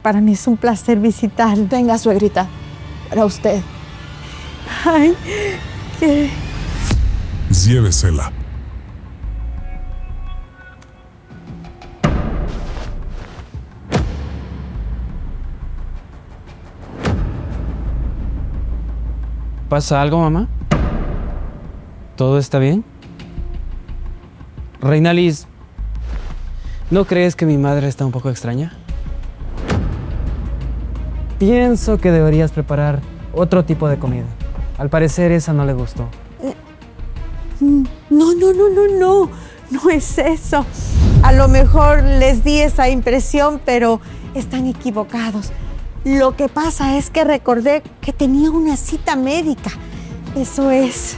Para mí es un placer visitar. Venga, suegrita, para usted. Ay, qué... Llévesela. ¿Pasa algo, mamá? ¿Todo está bien? Reinalis, ¿no crees que mi madre está un poco extraña? Pienso que deberías preparar otro tipo de comida. Al parecer esa no le gustó. No es eso. A lo mejor les di esa impresión, pero están equivocados. Lo que pasa es que recordé que tenía una cita médica. Eso es.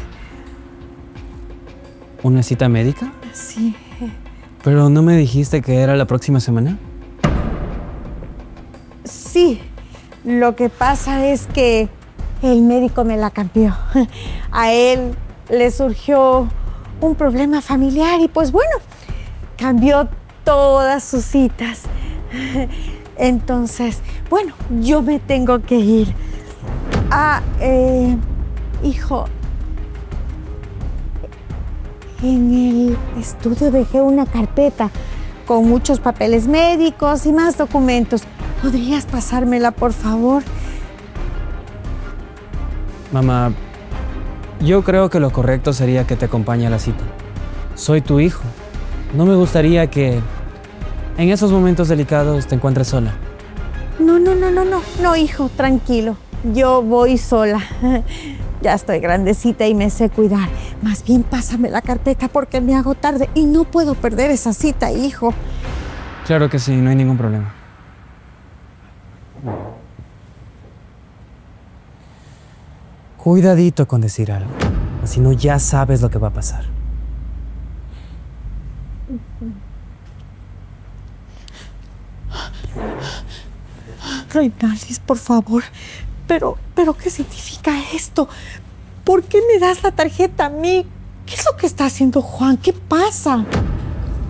¿Una cita médica? Sí. ¿Pero no me dijiste que era la próxima semana? Sí. Lo que pasa es que el médico me la cambió. A él le surgió un problema familiar y pues bueno, cambió todas sus citas. Entonces, bueno, yo me tengo que ir. Hijo, en el estudio dejé una carpeta con muchos papeles médicos y más documentos. ¿Podrías pasármela, por favor? Mamá, yo creo que lo correcto sería que te acompañe a la cita. Soy tu hijo. No me gustaría que en esos momentos delicados te encuentres sola. No, hijo, tranquilo. Yo voy sola. Ya estoy grandecita y me sé cuidar. Más bien pásame la carpeta porque me hago tarde y no puedo perder esa cita, hijo. Claro que sí, no hay ningún problema. Cuidadito con decir algo, si no ya sabes lo que va a pasar. Reinalis, por favor. Pero, ¿qué significa esto? ¿Por qué me das la tarjeta a mí? ¿Qué es lo que está haciendo Juan? ¿Qué pasa?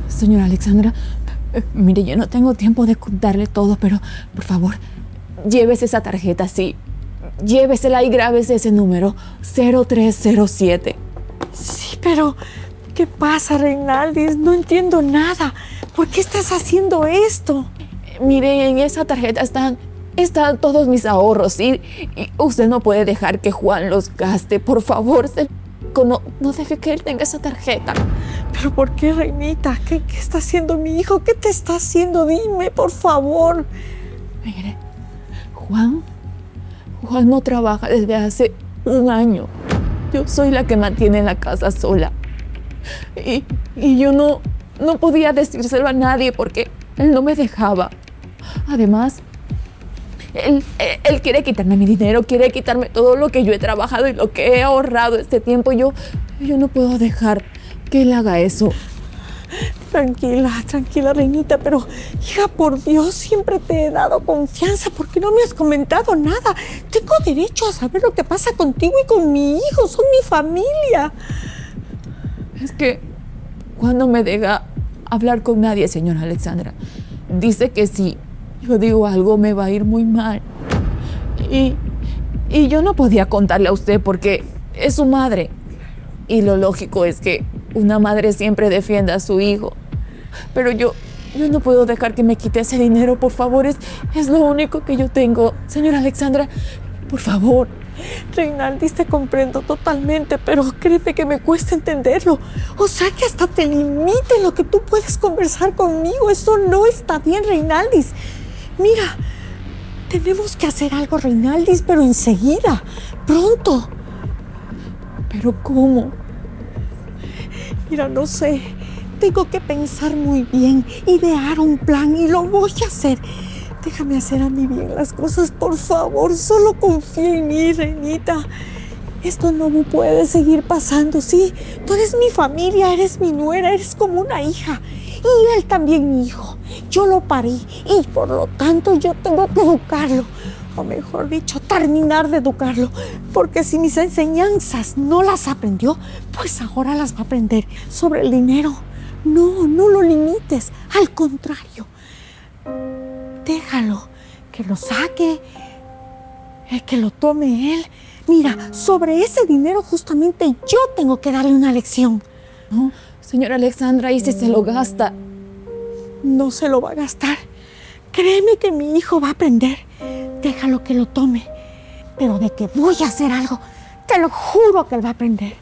Señora Alexandra, mire, yo no tengo tiempo de contarle todo, pero por favor, llévese esa tarjeta, sí. Llévesela y grábese ese número, 0307. Sí, pero ¿qué pasa, Reinalis? No entiendo nada. ¿Por qué estás haciendo esto? Mire, en esa tarjeta están todos mis ahorros, ¿sí? Y usted no puede dejar que Juan los gaste. Por favor, no deje que él tenga esa tarjeta. ¿Pero por qué, Reinita? ¿Qué está haciendo mi hijo? ¿Qué te está haciendo? Dime, por favor. Mire, Juan no trabaja desde hace un año. Yo soy la que mantiene la casa sola. Y yo no podía decírselo a nadie porque él no me dejaba. Además, él quiere quitarme mi dinero, quiere quitarme todo lo que yo he trabajado y lo que he ahorrado este tiempo. Yo no puedo dejar que él haga eso. Tranquila, Reinita, pero hija, por Dios, siempre te he dado confianza. ¿Por qué no me has comentado nada? Tengo derecho a saber lo que pasa contigo y con mi hijo. Son mi familia. Es que Juan no me deja hablar con nadie, señora Alexandra. Dice que si yo digo algo me va a ir muy mal. Y yo no podía contarle a usted porque es su madre. Y lo lógico es que una madre siempre defienda a su hijo. Pero yo no puedo dejar que me quite ese dinero, por favor. Es lo único que yo tengo. Señora Alexandra, por favor. Reinalis, te comprendo totalmente, pero créeme que me cuesta entenderlo. O sea que hasta te limite lo que tú puedes conversar conmigo. Eso no está bien, Reinalis. Mira, tenemos que hacer algo, Reinalis, pero enseguida, pronto. ¿Pero cómo? Mira, no sé. Tengo que pensar muy bien, idear un plan y lo voy a hacer. Déjame hacer a mí bien las cosas, por favor. Solo confía en mí, Reinita. Esto no me puede seguir pasando, ¿sí? Tú eres mi familia, eres mi nuera, eres como una hija. Y él también mi hijo. Yo lo parí y por lo tanto yo tengo que educarlo. O mejor dicho, terminar de educarlo. Porque si mis enseñanzas no las aprendió, pues ahora las va a aprender sobre el dinero. No lo limites. Al contrario, déjalo que lo saque, que lo tome él. Mira, sobre ese dinero justamente yo tengo que darle una lección. No, señora Alexandra, ¿y si se lo gasta? No se lo va a gastar. Créeme que mi hijo va a aprender. Déjalo que lo tome. Pero de que voy a hacer algo, te lo juro que él va a aprender.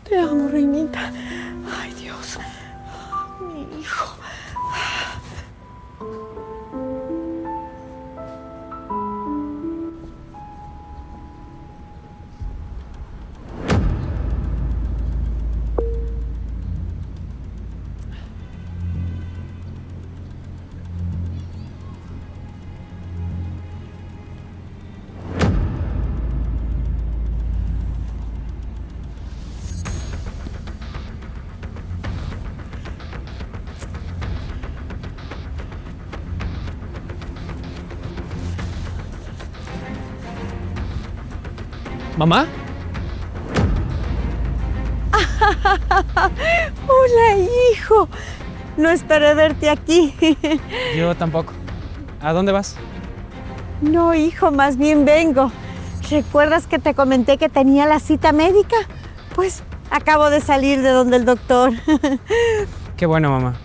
Te amo, Reinita. Ay, Dios. Mi hijo. ¿Mamá? Hola, hijo. No esperé verte aquí. Yo tampoco. ¿A dónde vas? No, hijo, más bien vengo. ¿Recuerdas que te comenté que tenía la cita médica? Pues acabo de salir de donde el doctor. Qué bueno, mamá.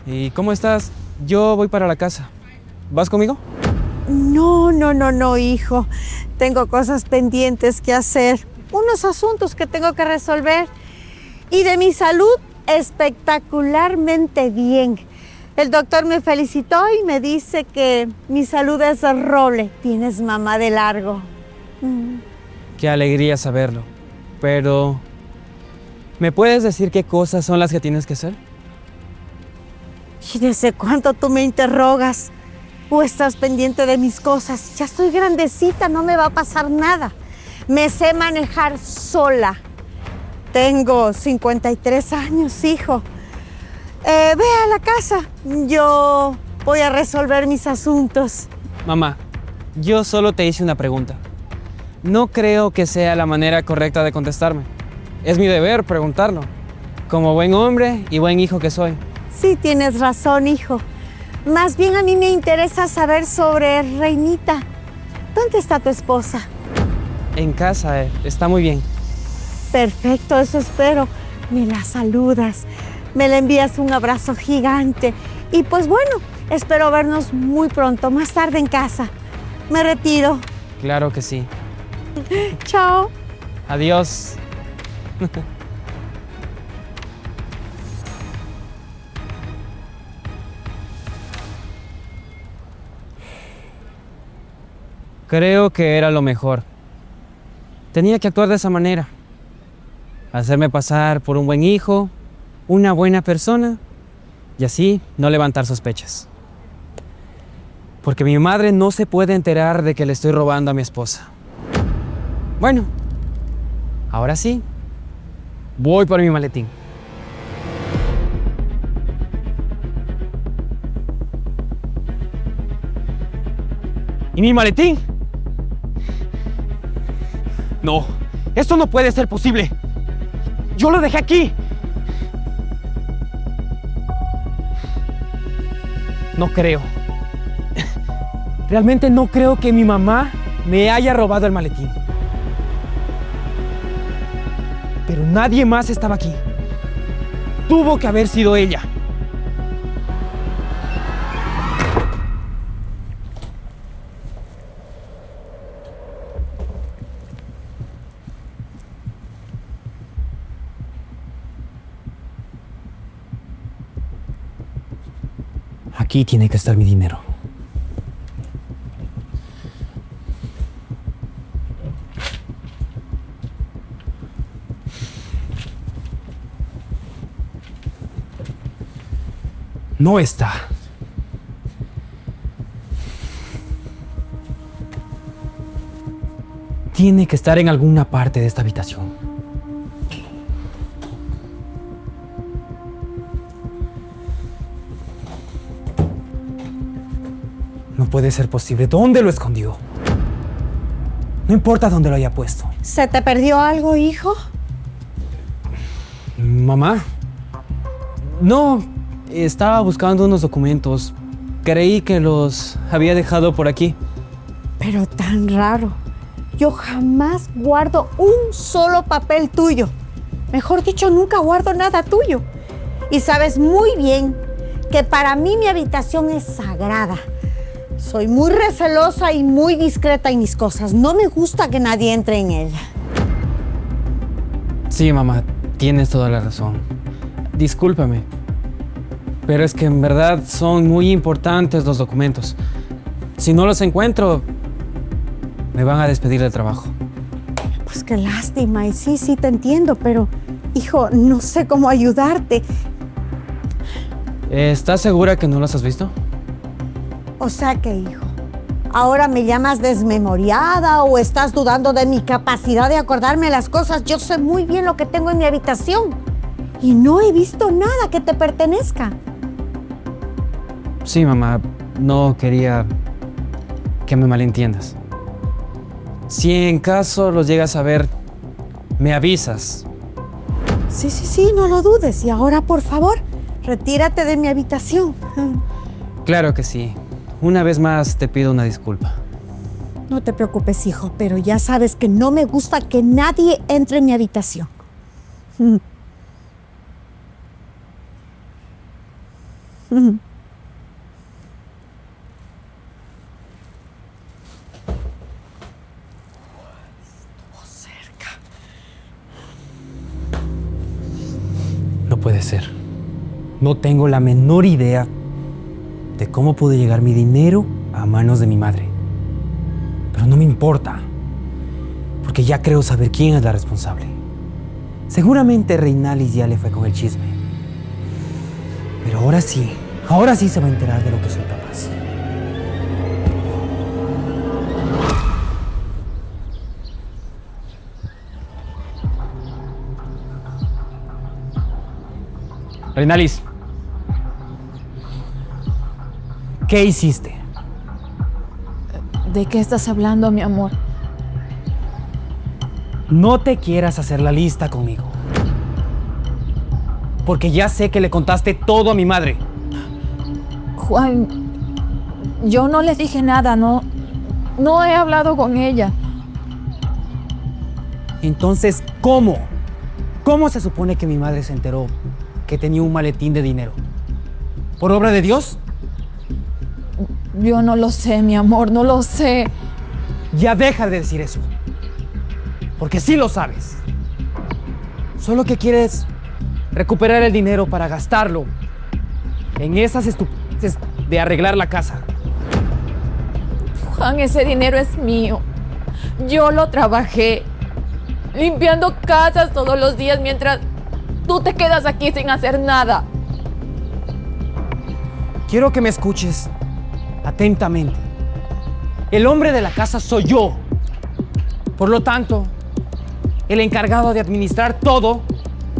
¿Y cómo estás? Yo voy para la casa. ¿Vas conmigo? No, hijo. Tengo cosas pendientes que hacer. Unos asuntos que tengo que resolver. Y de mi salud, espectacularmente bien. El doctor me felicitó y me dice que mi salud es roble. Tienes mamá de largo. Qué alegría saberlo. Pero, ¿me puedes decir qué cosas son las que tienes que hacer? ¿Y desde cuánto tú me interrogas? ¿O estás pendiente de mis cosas? Ya estoy grandecita, no me va a pasar nada. Me sé manejar sola. Tengo 53 años, hijo. Ve a la casa. Yo voy a resolver mis asuntos. Mamá, yo solo te hice una pregunta. No creo que sea la manera correcta de contestarme. Es mi deber preguntarlo, como buen hombre y buen hijo que soy. Sí, tienes razón, hijo. Más bien a mí me interesa saber sobre Reinita. ¿Dónde está tu esposa? En casa, está muy bien. Perfecto, eso espero. Me la saludas, me le envías un abrazo gigante. Y pues bueno, espero vernos muy pronto, más tarde en casa. Me retiro. Claro que sí. Chao. Adiós. Creo que era lo mejor. Tenía que actuar de esa manera. Hacerme pasar por un buen hijo, una buena persona, y así no levantar sospechas. Porque mi madre no se puede enterar de que le estoy robando a mi esposa. Bueno, ahora sí, voy por mi maletín. ¿Y mi maletín? No, esto no puede ser posible. Yo lo dejé aquí. No creo. Realmente no creo que mi mamá me haya robado el maletín. Pero nadie más estaba aquí. Tuvo que haber sido ella. Aquí tiene que estar mi dinero. No está. Tiene que estar en alguna parte de esta habitación. No puede ser posible. ¿Dónde lo escondió? No importa dónde lo haya puesto. ¿Se te perdió algo, hijo? ¿Mamá? No, estaba buscando unos documentos, Creí que los había dejado por aquí. Pero tan raro. Yo jamás guardo un solo papel tuyo. Mejor dicho, nunca guardo nada tuyo. Y sabes muy bien que para mí mi habitación es sagrada. Soy muy recelosa y muy discreta en mis cosas. No me gusta que nadie entre en ella. Sí, mamá, tienes toda la razón. Discúlpame. Pero es que en verdad son muy importantes los documentos. Si no los encuentro, me van a despedir del trabajo. Pues qué lástima. Y sí, te entiendo, pero, hijo, no sé cómo ayudarte. ¿Estás segura que no los has visto? O sea que, hijo, ¿ahora me llamas desmemoriada o estás dudando de mi capacidad de acordarme las cosas? Yo sé muy bien lo que tengo en mi habitación y no he visto nada que te pertenezca. Sí, mamá, no quería que me malentiendas. Si en caso los llegas a ver, me avisas. Sí, no lo dudes. Y ahora, por favor, retírate de mi habitación. Claro que sí. Una vez más te pido una disculpa. No te preocupes, hijo, pero ya sabes que no me gusta que nadie entre en mi habitación. No puede ser. No tengo la menor idea de cómo pudo llegar mi dinero a manos de mi madre. Pero no me importa, porque ya creo saber quién es la responsable. Seguramente Reinalis ya le fue con el chisme. Pero ahora sí se va a enterar de lo que soy capaz. Reinalis, ¿qué hiciste? ¿De qué estás hablando, mi amor? No te quieras hacer la lista conmigo. Porque ya sé que le contaste todo a mi madre. Juan, yo no le dije nada, no he hablado con ella. Entonces, ¿cómo? ¿Cómo se supone que mi madre se enteró que tenía un maletín de dinero? ¿Por obra de Dios? Yo no lo sé, mi amor, no lo sé. Ya deja de decir eso. Porque sí lo sabes. Solo que quieres recuperar el dinero para gastarlo en esas estupideces de arreglar la casa. Juan, ese dinero es mío. Yo lo trabajé limpiando casas todos los días mientras tú te quedas aquí sin hacer nada. Quiero que me escuches atentamente. El hombre de la casa soy yo. Por lo tanto, el encargado de administrar todo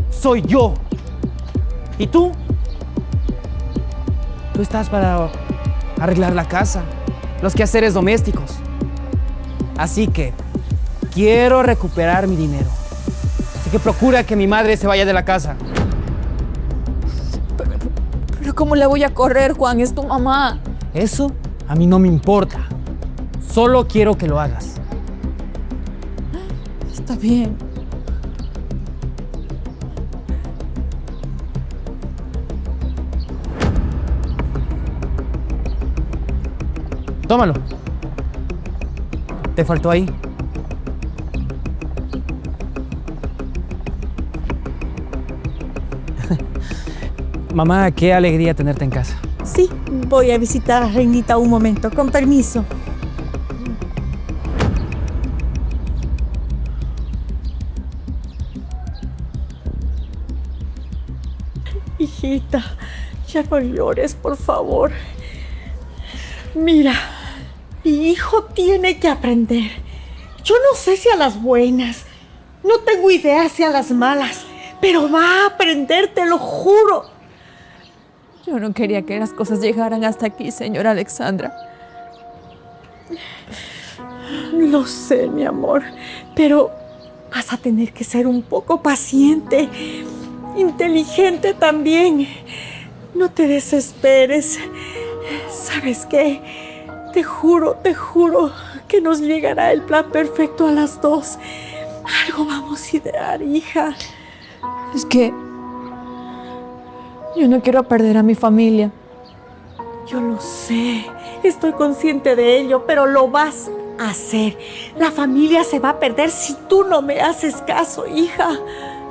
soy yo. ¿Y tú? Tú estás para arreglar la casa, los quehaceres domésticos. Así que quiero recuperar mi dinero. Así que procura que mi madre se vaya de la casa. Pero ¿cómo le voy a correr, Juan? Es tu mamá. Eso a mí no me importa. Solo quiero que lo hagas. Está bien. Tómalo. ¿Te faltó ahí? Mamá, qué alegría tenerte en casa. Sí, voy a visitar a Reinita un momento, con permiso. Hijita, ya no llores, por favor. Mira, mi hijo tiene que aprender. Yo no sé si a las buenas, no tengo idea si a las malas, pero va a aprender, te lo juro. Yo no quería que las cosas llegaran hasta aquí, señora Alexandra. Lo sé, mi amor, pero vas a tener que ser un poco paciente, inteligente también. No te desesperes. ¿Sabes qué? Te juro que nos llegará el plan perfecto a las dos. Algo vamos a idear, hija. Es que yo no quiero perder a mi familia. Yo lo sé, estoy consciente de ello, pero lo vas a hacer. La familia se va a perder si tú no me haces caso, hija.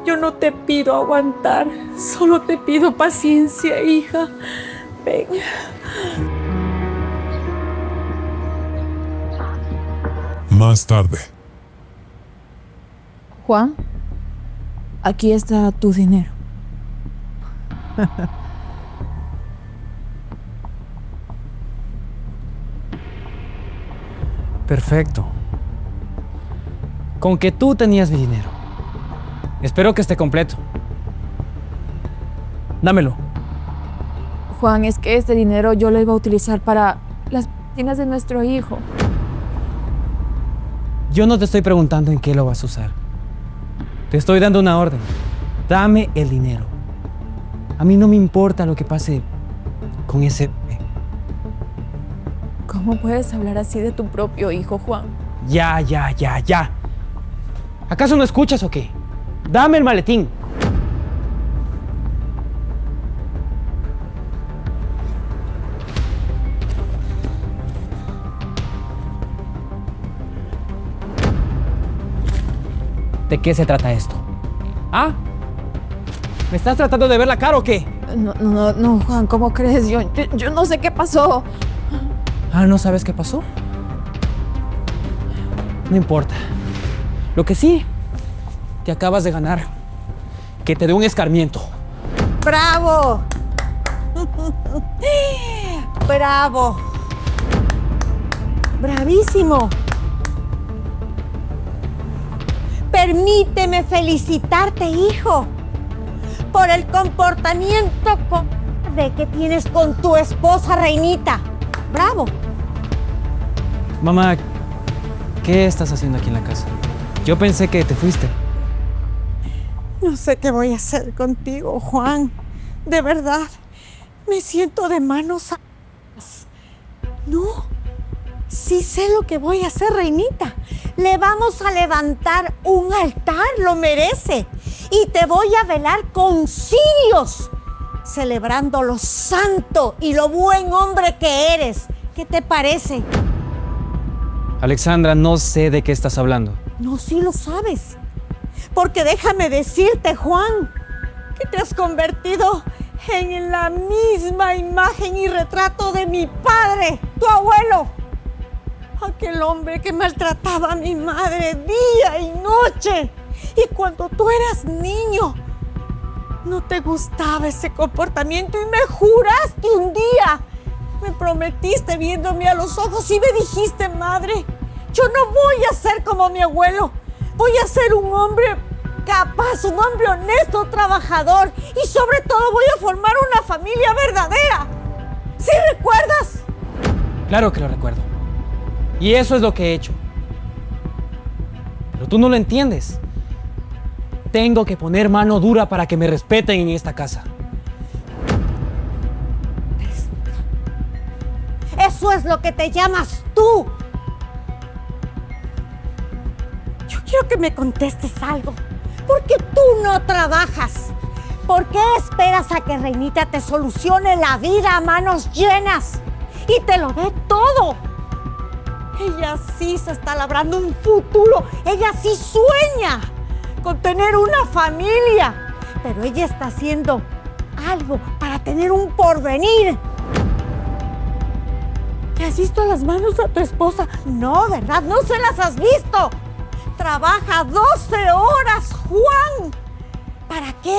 Yo no te pido aguantar, solo te pido paciencia, hija. Ven. Más tarde. Juan, aquí está tu dinero. Perfecto. Con que tú tenías mi dinero. Espero que esté completo. Dámelo. Juan, es que este dinero yo lo iba a utilizar para las medicinas de nuestro hijo. Yo no te estoy preguntando en qué lo vas a usar. Te estoy dando una orden. Dame el dinero. A mí no me importa lo que pase con ese bebé. ¿Cómo puedes hablar así de tu propio hijo, Juan? Ya. ¿Acaso no escuchas o qué? Dame el maletín. ¿De qué se trata esto? ¿Ah? ¿Me estás tratando de ver la cara o qué? No, Juan, ¿cómo crees? Yo no sé qué pasó. Ah, ¿no sabes qué pasó? No importa. Lo que sí, te acabas de ganar, que te dé un escarmiento. ¡Bravo! ¡Bravo! ¡Bravísimo! Permíteme felicitarte, hijo, por el comportamiento cobarde que tienes con tu esposa, Reinita. ¡Bravo! Mamá, ¿qué estás haciendo aquí en la casa? Yo pensé que te fuiste. No sé qué voy a hacer contigo, Juan. De verdad, me siento de manos atadas. No, sí sé lo que voy a hacer, Reinita. Le vamos a levantar un altar, lo merece. Y te voy a velar con cirios, celebrando lo santo y lo buen hombre que eres. ¿Qué te parece? Alexandra, no sé de qué estás hablando. No, sí lo sabes. Porque déjame decirte, Juan, que te has convertido en la misma imagen y retrato de mi padre, tu abuelo. Aquel hombre que maltrataba a mi madre día y noche. Y cuando tú eras niño, no te gustaba ese comportamiento y me juraste un día. Me prometiste viéndome a los ojos y me dijiste, madre, yo no voy a ser como mi abuelo. Voy a ser un hombre capaz, un hombre honesto, trabajador y sobre todo voy a formar una familia verdadera. ¿Sí recuerdas? Claro que lo recuerdo. Y eso es lo que he hecho. Pero tú no lo entiendes. Tengo que poner mano dura para que me respeten en esta casa. Eso es lo que te llamas tú. Yo quiero que me contestes algo. ¿Por qué tú no trabajas? ¿Por qué esperas a que Reinita te solucione la vida a manos llenas y te lo dé todo? Ella sí se está labrando un futuro. Ella sí sueña con tener una familia. Pero ella está haciendo algo para tener un porvenir. ¿Te has visto las manos a tu esposa? No, ¿verdad? No se las has visto. Trabaja 12 horas, Juan. ¿Para qué?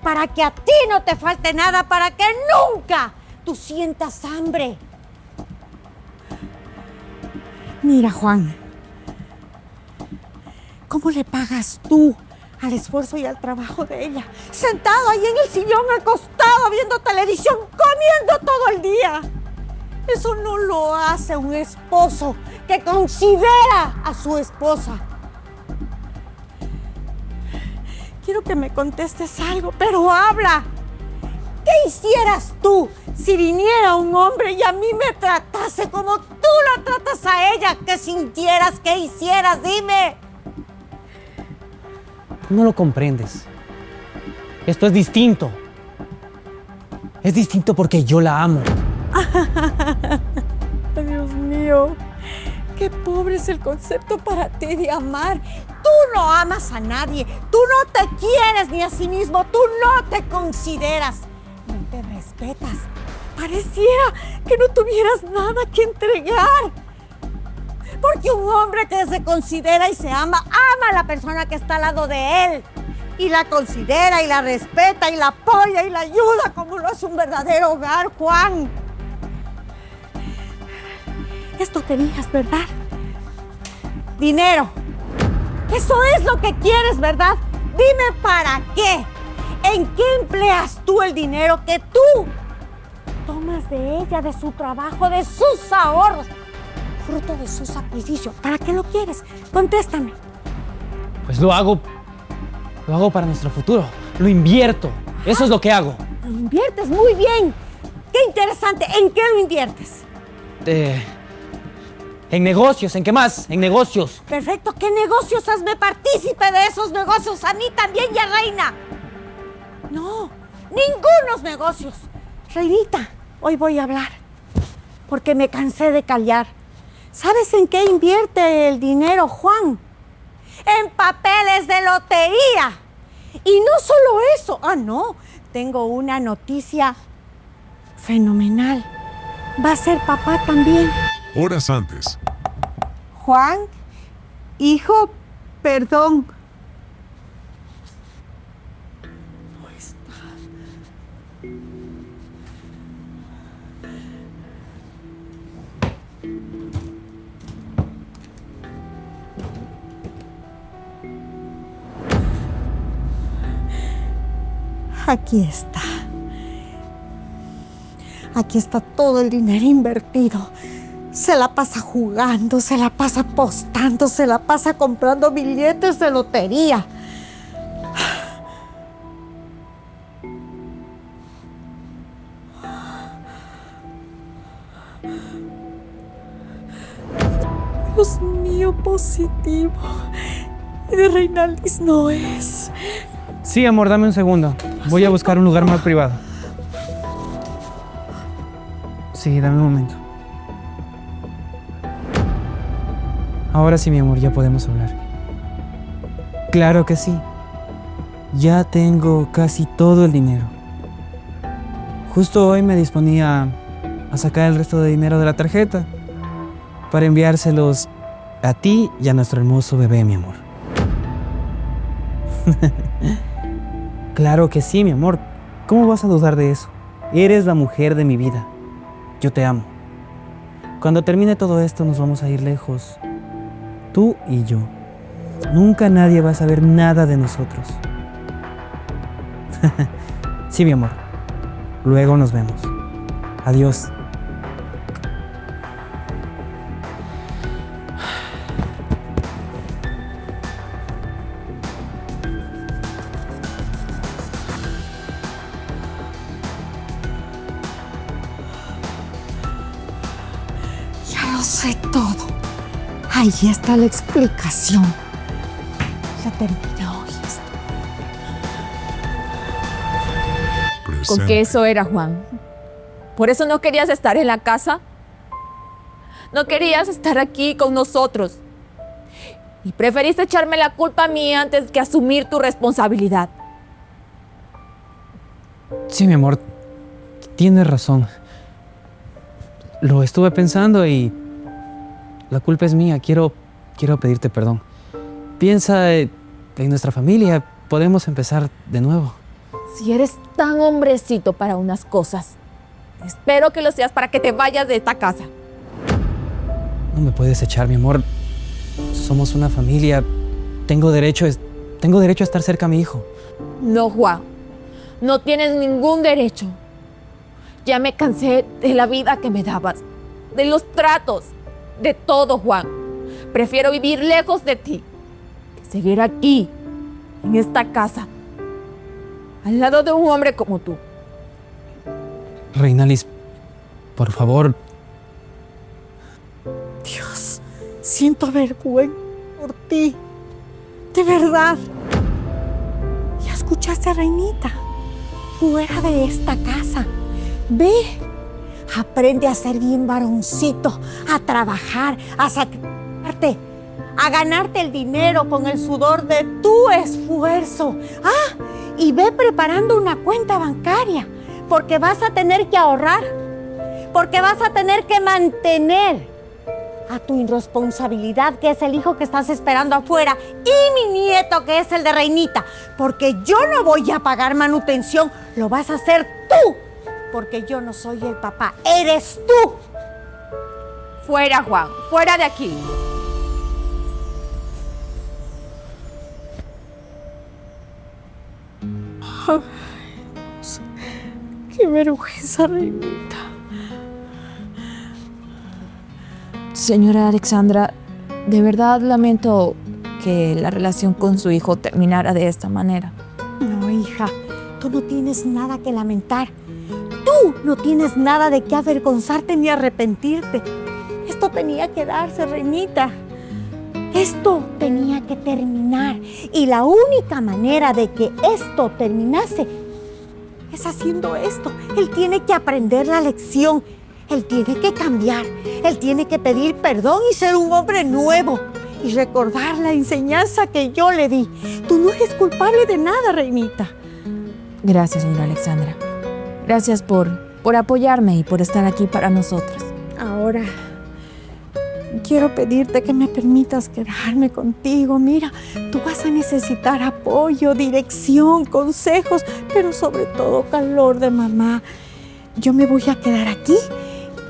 Para que a ti no te falte nada, para que nunca tú sientas hambre. Mira, Juan, ¿cómo le pagas tú al esfuerzo y al trabajo de ella? Sentado ahí en el sillón, acostado, viendo televisión, comiendo todo el día. Eso no lo hace un esposo que considera a su esposa. Quiero que me contestes algo, pero habla. ¿Qué hicieras tú Si viniera un hombre y a mí me tratase como tú la tratas a ella, ¿qué sintieras, qué hicieras? Dime. No lo comprendes. Esto es distinto. Es distinto porque yo la amo. Dios mío, qué pobre es el concepto para ti de amar. Tú no amas a nadie, tú no te quieres ni a sí mismo, tú no te consideras, no te respetas. Pareciera que no tuvieras nada que entregar. Porque un hombre que se considera y se ama a la persona que está al lado de él. Y la considera y la respeta y la apoya y la ayuda como lo es un verdadero hogar, Juan. Esto querías, ¿verdad? Dinero. Eso es lo que quieres, ¿verdad? Dime para qué. ¿En qué empleas tú el dinero que tú tomas de ella, de su trabajo, de sus ahorros, fruto de su sacrificio? ¿Para qué lo quieres? Contéstame. Pues lo hago para nuestro futuro. Lo invierto. Eso es lo que hago. Lo inviertes muy bien. Qué interesante. ¿En qué lo inviertes? En negocios. ¿En qué más? En negocios. Perfecto. ¿Qué negocios? Hazme partícipe de esos negocios. A mí también y a Reina. No, ningunos negocios. Reinita, hoy voy a hablar. Porque me cansé de callar. ¿Sabes en qué invierte el dinero, Juan? En papeles de lotería. Y no solo eso. No. Tengo una noticia fenomenal. Va a ser papá también. Horas antes. Juan, hijo, perdón. No está. Aquí está. Aquí está todo el dinero invertido. Se la pasa jugando, se la pasa apostando, se la pasa comprando billetes de lotería. Dios mío, positivo. Y de Reinaldis no es. Sí, amor, dame un segundo. Voy a buscar un lugar más privado. Sí, dame un momento. Ahora sí, mi amor, ya podemos hablar. Claro que sí. Ya tengo casi todo el dinero. Justo hoy me disponía a sacar el resto de dinero de la tarjeta para enviárselos a ti y a nuestro hermoso bebé, mi amor. Claro que sí, mi amor. ¿Cómo vas a dudar de eso? Eres la mujer de mi vida. Yo te amo. Cuando termine todo esto nos vamos a ir lejos. Tú y yo. Nunca nadie va a saber nada de nosotros. Sí, mi amor. Luego nos vemos. Adiós. Ya lo sé todo. Ahí está la explicación. Ya terminé hoy esto. ¿Con qué eso era, Juan? ¿Por eso no querías estar en la casa? ¿No querías estar aquí con nosotros? Y preferiste echarme la culpa a mí antes que asumir tu responsabilidad. Sí, mi amor. Tienes razón. Lo estuve pensando y la culpa es mía. Quiero pedirte perdón. Piensa en nuestra familia. Podemos empezar de nuevo. Si eres tan hombrecito para unas cosas, espero que lo seas para que te vayas de esta casa. No me puedes echar, mi amor. Somos una familia. Tengo derecho a estar cerca a mi hijo. No, Juan. No tienes ningún derecho. Ya me cansé de la vida que me dabas, de los tratos, de todo, Juan. Prefiero vivir lejos de ti que seguir aquí, en esta casa, al lado de un hombre como tú. Reinalis, por favor. Dios, siento vergüenza por ti. De verdad. ¿Ya escuchaste, Reinita? Fuera de esta casa. Ve. Aprende a ser bien varoncito, a trabajar, a sacrificarte, a ganarte el dinero con el sudor de tu esfuerzo. Ah, y ve preparando una cuenta bancaria, porque vas a tener que ahorrar, porque vas a tener que mantener a tu irresponsabilidad, que es el hijo que estás esperando afuera, y mi nieto, que es el de Reinita, porque yo no voy a pagar manutención, lo vas a hacer tú, porque yo no soy el papá, eres tú. Fuera, Juan, fuera de aquí. Qué vergüenza, Reinita. Señora Alexandra, de verdad lamento que la relación con su hijo terminara de esta manera. No, hija, tú no tienes nada que lamentar. Tú no tienes nada de qué avergonzarte ni arrepentirte. Esto tenía que darse, Reinita. Esto tenía que terminar. Y la única manera de que esto terminase es haciendo esto. Él tiene que aprender la lección. Él tiene que cambiar. Él tiene que pedir perdón y ser un hombre nuevo. Y recordar la enseñanza que yo le di. Tú no eres culpable de nada, Reinita. Gracias, señora Alexandra. Gracias por apoyarme y por estar aquí para nosotras. Ahora, quiero pedirte que me permitas quedarme contigo. Mira, tú vas a necesitar apoyo, dirección, consejos, pero sobre todo calor de mamá. Yo me voy a quedar aquí,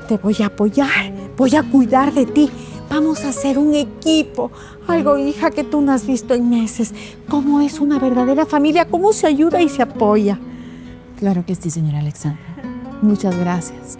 te voy a apoyar, voy a cuidar de ti. Vamos a hacer un equipo. Algo, hija, que tú no has visto en meses. Cómo es una verdadera familia, cómo se ayuda y se apoya. Claro que sí, señora Alexandra. Muchas gracias.